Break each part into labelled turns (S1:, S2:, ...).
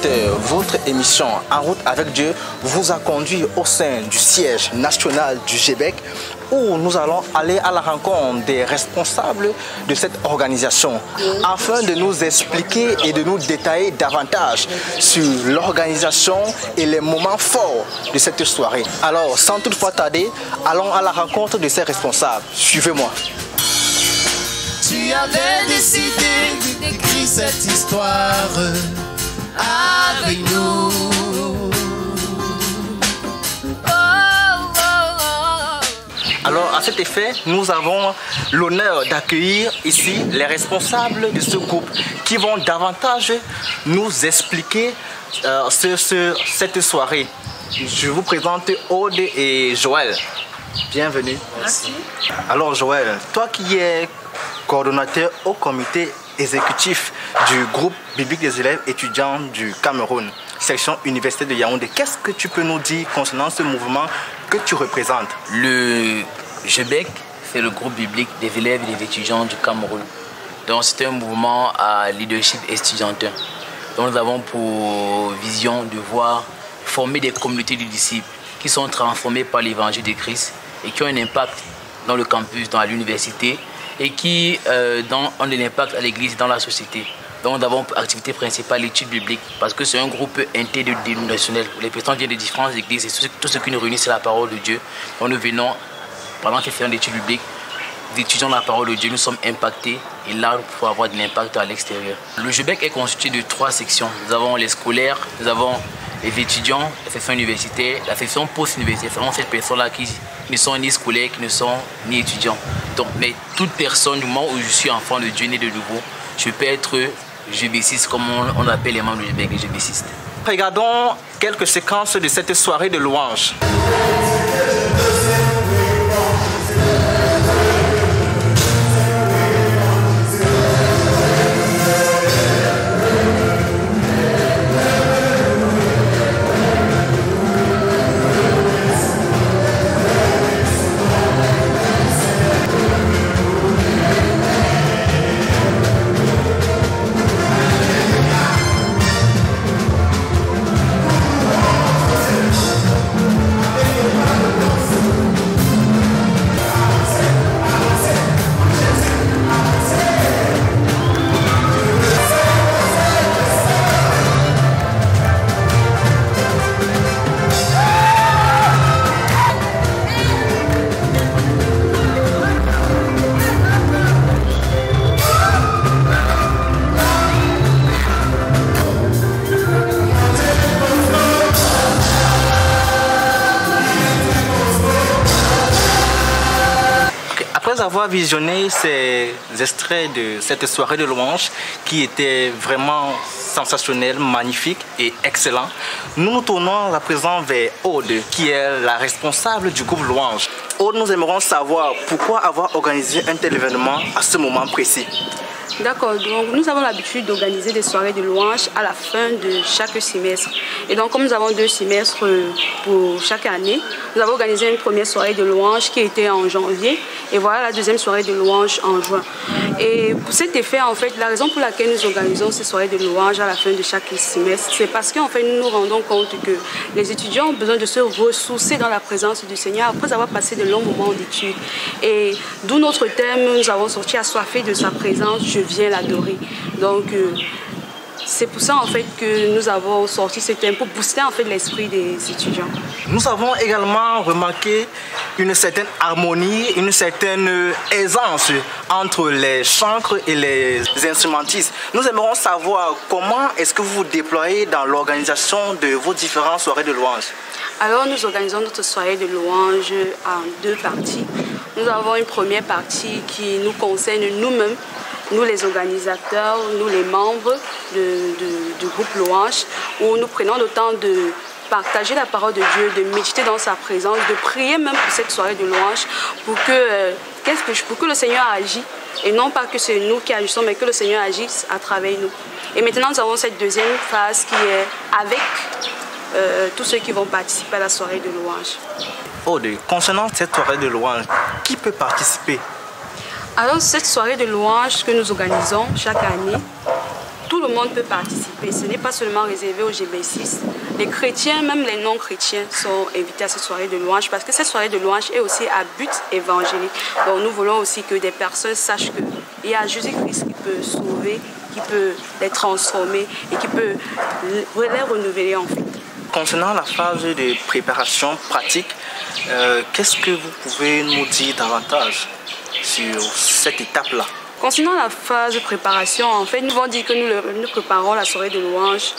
S1: téléspectateurs, votre émission En route avec Dieu vous a conduit au sein du siège national du GBEC où nous allons aller à la rencontre des responsables de cette organisation afin de nous expliquer et de nous détailler davantage sur l'organisation et les moments forts de cette soirée. Alors, sans toutefois tarder, allons à la rencontre de ces responsables. Suivez-moi.
S2: Tu avais décidé d'écrire cette histoire avec nous.
S1: Alors, à cet effet, nous avons l'honneur d'accueillir ici les responsables de ce groupe qui vont davantage nous expliquer cette soirée. Je vous présente Aude et Joël. Bienvenue.
S3: Merci.
S1: Alors Joël, toi qui es coordonnateur au comité exécutif du groupe biblique des élèves étudiants du Cameroun, section Université de Yaoundé, qu'est-ce que tu peux nous dire concernant ce mouvement que tu représentes?
S3: Le GBEC, c'est le groupe biblique des élèves et des étudiants du Cameroun. Donc c'est un mouvement à leadership estudiantin. Donc nous avons pour vision de voir former des communautés de disciples qui sont transformés par l'évangile de Christ et qui ont un impact dans le campus, dans l'université et qui ont un impact à l'église, dans la société. Donc nous avons pour activité principale l'étude biblique parce que c'est un groupe interdénominationnel. Les personnes viennent de différentes églises et tout ce qui nous réunit c'est la parole de Dieu. Donc nous venons, pendant qu'ils font l'étude biblique, nous étudions la parole de Dieu, nous sommes impactés et là nous pouvons avoir de l'impact à l'extérieur. Le GBEC est constitué de 3 sections. Nous avons les scolaires, nous avons les étudiants, la section universitaire, la section post-universitaire. C'est vraiment ces personnes-là qui ne sont ni scolaires, qui ne sont ni étudiants. Donc, mais toute personne, du moment où je suis enfant de Dieu, né de nouveau, je peux être GBCiste, comme on appelle les membres du GBEC, les GBCistes.
S1: Regardons quelques séquences de cette soirée de louanges. Après avoir visionné ces extraits de cette soirée de louanges qui était vraiment sensationnel, magnifique et excellent, nous nous tournons à présent vers Aude qui est la responsable du groupe Louange. Aude, nous aimerions savoir pourquoi avoir organisé un tel événement à ce moment précis.
S4: D'accord, donc nous avons l'habitude d'organiser des soirées de louanges à la fin de chaque semestre. Et donc comme nous avons 2 semestres pour chaque année, nous avons organisé une première soirée de louanges qui était en janvier et voilà la deuxième soirée de louanges en juin. Et pour cet effet, en fait, la raison pour laquelle nous organisons ces soirées de louanges à la fin de chaque semestre, c'est parce qu'en fait nous nous rendons compte que les étudiants ont besoin de se ressourcer dans la présence du Seigneur après avoir passé de longs moments d'études. Et d'où notre thème, nous avons sorti assoiffé de sa présence, je viens l'adorer. Donc c'est pour ça en fait que nous avons sorti ce thème pour booster en fait l'esprit des étudiants.
S1: Nous avons également remarqué une certaine harmonie, une certaine aisance entre les chancres et les instrumentistes. Nous aimerions savoir comment est-ce que vous vous déployez dans l'organisation de vos différentes soirées de louanges.
S4: Alors nous organisons notre soirée de louanges en 2 parties. Nous avons une première partie qui nous concerne nous-mêmes, nous les organisateurs, nous les membres du groupe Louange, où nous prenons le temps de partager la parole de Dieu, de méditer dans sa présence, de prier même pour cette soirée de louange, pour que le Seigneur agisse, et non pas que c'est nous qui agissons, mais que le Seigneur agisse à travers nous. Et maintenant nous avons cette deuxième phase qui est avec tous ceux qui vont participer à la soirée de louange.
S1: Aude, concernant cette soirée de louange, qui peut participer?
S4: Alors cette soirée de louange que nous organisons chaque année, tout le monde peut participer. Ce n'est pas seulement réservé aux GBCistes. Les chrétiens, même les non-chrétiens, sont invités à cette soirée de louange parce que cette soirée de louange est aussi à but évangélique. Donc nous voulons aussi que des personnes sachent qu'il y a Jésus-Christ qui peut sauver, qui peut les transformer et qui peut les renouveler en fait.
S1: Concernant la phase de préparation pratique, qu'est-ce que vous pouvez nous dire davantage sur cette étape-là?
S4: Concernant la phase de préparation, en fait, nous allons dire que nous préparons la soirée de louange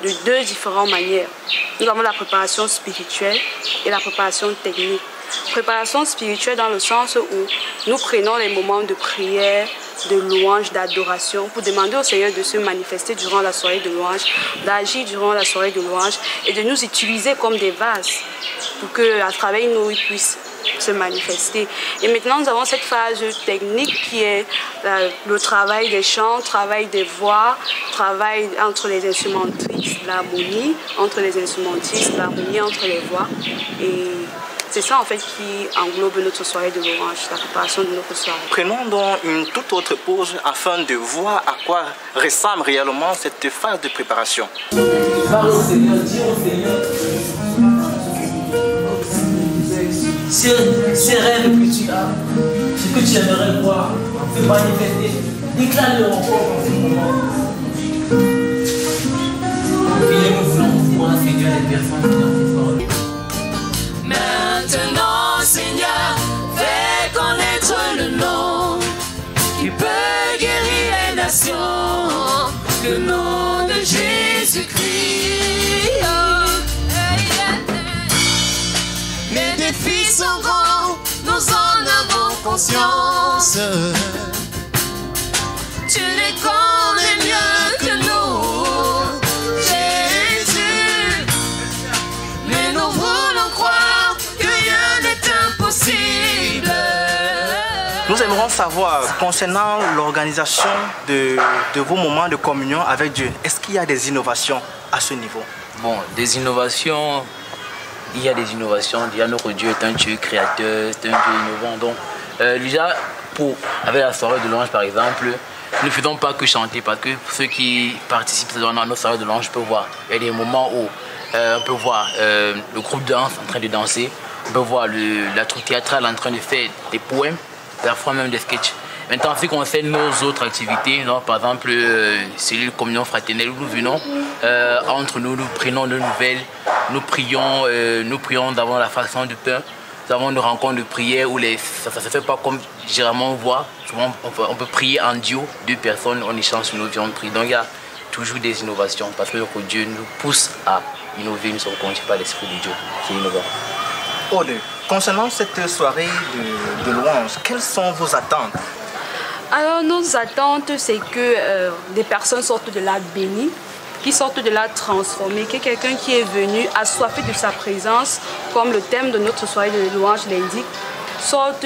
S4: de deux différentes manières. Nous avons la préparation spirituelle et la préparation technique. Préparation spirituelle dans le sens où nous prenons les moments de prière, de louange, d'adoration pour demander au Seigneur de se manifester durant la soirée de louange, d'agir durant la soirée de louange et de nous utiliser comme des vases pour qu'à travers nous, il puisse se manifester. Et maintenant, nous avons cette phase technique qui est le travail des chants, travail des voix, travail entre les instrumentistes, l'harmonie, entre les instrumentistes, l'harmonie entre les voix. Et c'est ça en fait qui englobe notre soirée de louange, la préparation de notre soirée.
S1: Prenons donc une toute autre pause afin de voir à quoi ressemble réellement cette phase de préparation.
S5: Parle au Seigneur, dis au Seigneur ces rêves que tu as, ce que tu aimerais voir se manifester, déclare-le encore dans ce moment. Et nous voulons voir, Seigneur, les personnes qui ont fait parole.
S2: Maintenant, Seigneur, fais connaître le nom qui peut guérir les nations, le nom de Jésus-Christ. Les défis sont grands, nous en avons conscience. Tu les connais mieux que nous, Jésus. Mais nous voulons croire que rien n'est impossible.
S1: Nous aimerions savoir, concernant l'organisation de vos moments de communion avec Dieu, est-ce qu'il y a des innovations à ce niveau?
S3: Bon, des innovations, il y a des innovations. Déjà, notre Dieu est un Dieu créateur, c'est un Dieu innovant. Donc, déjà, avec la soirée de louange, par exemple, nous ne faisons pas que chanter parce que ceux qui participent dans notre soirée de louange peuvent voir. Il y a des moments où on peut voir le groupe de danse en train de danser, on peut voir la troupe théâtrale en train de faire des poèmes, parfois même des sketchs. Maintenant, en ce qui concerne nos autres activités, donc, par exemple, cellule communion fraternelle où nous venons, entre nous, nous prenons de nouvelles, nous prions d'abord la façon de pain, nous avons une rencontre de prière où ça ne se fait pas comme généralement on voit. Souvent, on peut prier en duo, deux personnes, on échange sur nos vies, on prie. Donc il y a toujours des innovations parce que notre Dieu nous pousse à innover, nous sommes conduits par l'Esprit de Dieu qui est innovant.
S1: Aude, concernant cette soirée de louange, quelles sont vos attentes?
S4: Alors nos attentes, c'est que des personnes sortent de là bénies, qui sortent de là transformées, que quelqu'un qui est venu assoiffé de sa présence, comme le thème de notre soirée de louange l'indique, sorte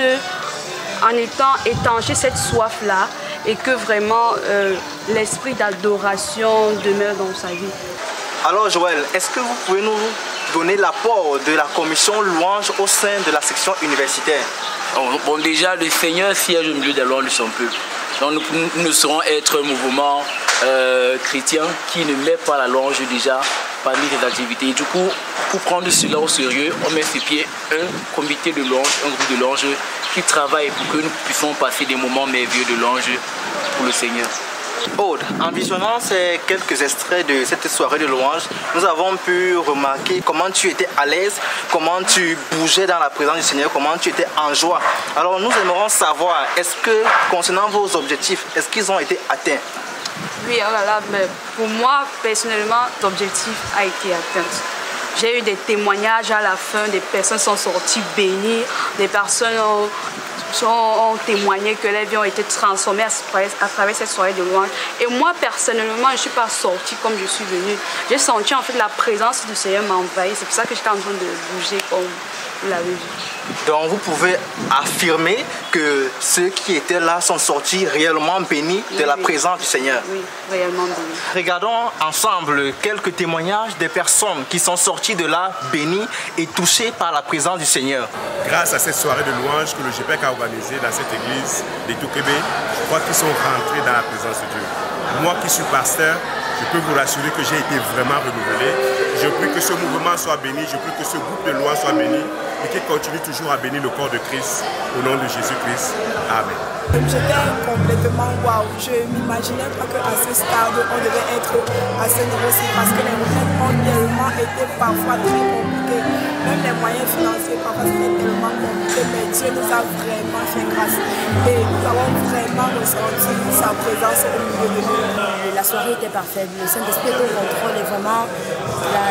S4: en étant étanché cette soif-là et que vraiment l'esprit d'adoration demeure dans sa vie.
S1: Alors Joël, est-ce que vous pouvez nous donner l'apport de la commission louange au sein de la section universitaire?
S3: Bon, déjà, le Seigneur siège au milieu des louanges de son peuple. Donc nous ne saurons être un mouvement chrétien qui ne met pas la louange déjà parmi les activités. Et du coup, pour prendre cela au sérieux, on met sur pied un comité de louange, un groupe de louange qui travaille pour que nous puissions passer des moments merveilleux de louange pour le Seigneur.
S1: Aude, en visionnant ces quelques extraits de cette soirée de louange, nous avons pu remarquer comment tu étais à l'aise, comment tu bougeais dans la présence du Seigneur, comment tu étais en joie. Alors nous aimerons savoir, est-ce que concernant vos objectifs, est-ce qu'ils ont été atteints?
S4: Oui, oh là là, mais pour moi, personnellement, l'objectif a été atteint. J'ai eu des témoignages à la fin, des personnes sont sorties bénies, des personnes ont témoigné que les vies ont été transformées à travers cette soirée de louange. Et moi, personnellement, je ne suis pas sortie comme je suis venue. J'ai senti en fait la présence du Seigneur m'envahir. C'est pour ça que j'étais en train de bouger vous l'avez vu.
S1: Donc vous pouvez affirmer que ceux qui étaient là sont sortis réellement bénis de la présence du Seigneur.
S4: Oui, réellement bénis.
S1: Regardons ensemble quelques témoignages des personnes qui sont sorties de là bénies et touchées par la présence du Seigneur.
S6: Grâce à cette soirée de louange que le GBEC a organisée dans cette église de Toukébé, je crois qu'ils sont rentrés dans la présence de Dieu. Moi qui suis pasteur, je peux vous rassurer que j'ai été vraiment renouvelé. Je prie que ce mouvement soit béni, je prie que ce groupe de louange soit béni et qu'il continue toujours à bénir le corps de Christ au nom de Jésus-Christ. Amen.
S7: J'étais complètement waouh. Je ne m'imaginais pas qu'à ce stade, on devait être à ce niveau-ci parce que les moyens ont tellement été parfois très compliqués. Même les moyens financiers, parfois c'était tellement compliqué, mais Dieu nous a vraiment fait grâce. Et nous avons vraiment ressenti sa présence au milieu de nous.
S8: La soirée était parfaite. Le Saint-Esprit était au contrôle et vraiment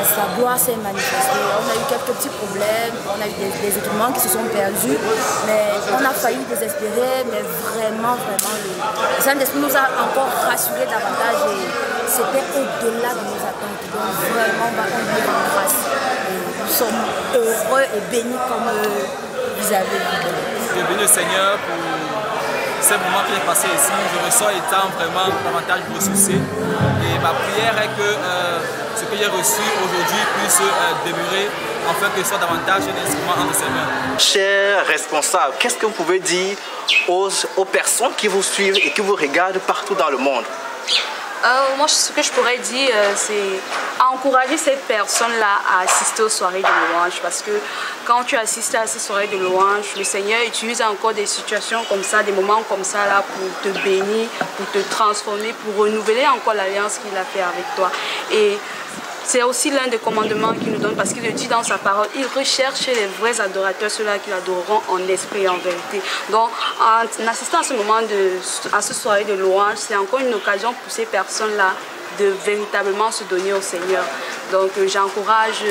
S8: sa gloire s'est manifestée. On a eu quelques petits problèmes, on a eu des équipements qui se sont perdus, mais on a failli désespérer, mais vraiment, le Saint-Esprit nous a encore rassurés davantage et c'était au-delà de nos attentes. Donc vraiment, on lui rend grâce. Et nous sommes heureux et bénis comme vous avez vu.
S9: Je bénis le Seigneur pour ce moment qui est passé ici. Je ressors étant vraiment davantage ressourcé. Et ma prière est que ce que j'ai reçu aujourd'hui puisse demeurer afin que ce soit davantage un instrument entre ses mains.
S1: Chers responsables, qu'est-ce que vous pouvez dire aux personnes qui vous suivent et qui vous regardent partout dans le monde?
S4: Moi, ce que je pourrais dire, c'est encourager ces personnes-là à assister aux soirées de louange. Parce que quand tu assistes à ces soirées de louange, le Seigneur utilise encore des situations comme ça, des moments comme ça là, pour te bénir, pour te transformer, pour renouveler encore l'alliance qu'il a fait avec toi. Et c'est aussi l'un des commandements qu'il nous donne parce qu'il le dit dans sa parole. Il recherche les vrais adorateurs, ceux-là qui l'adoreront en esprit et en vérité. Donc, en assistant à ce moment, à ce soirée de louange, c'est encore une occasion pour ces personnes-là de véritablement se donner au Seigneur. Donc, j'encourage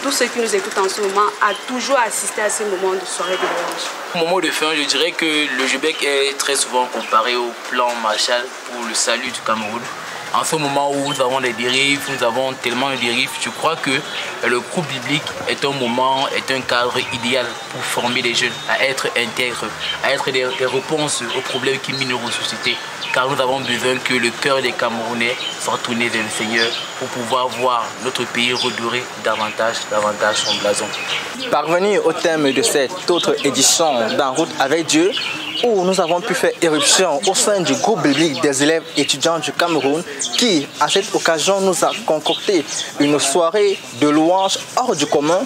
S4: tous ceux qui nous écoutent en ce moment à toujours assister à ces moments de soirée de louange.
S3: Au moment de fin, je dirais que le GBEC est très souvent comparé au plan Marshall pour le salut du Cameroun. En ce moment où nous avons des dérives, nous avons tellement de dérives, je crois que le groupe biblique est un moment, est un cadre idéal pour former les jeunes à être intègres, à être des réponses aux problèmes qui minent nos sociétés. Car nous avons besoin que le cœur des Camerounais soit tourné vers le Seigneur pour pouvoir voir notre pays redorer davantage son blason.
S1: Parvenus au thème de cette autre édition d'En route avec Dieu, où nous avons pu faire éruption au sein du groupe biblique des élèves étudiants du Cameroun qui, à cette occasion, nous a concocté une soirée de louange hors du commun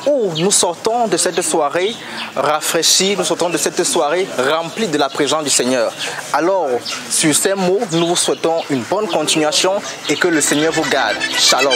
S1: où nous sortons de cette soirée rafraîchis, nous sortons de cette soirée remplie de la présence du Seigneur. Alors, sur ces mots, nous vous souhaitons une bonne continuation et que le Seigneur vous garde. Shalom.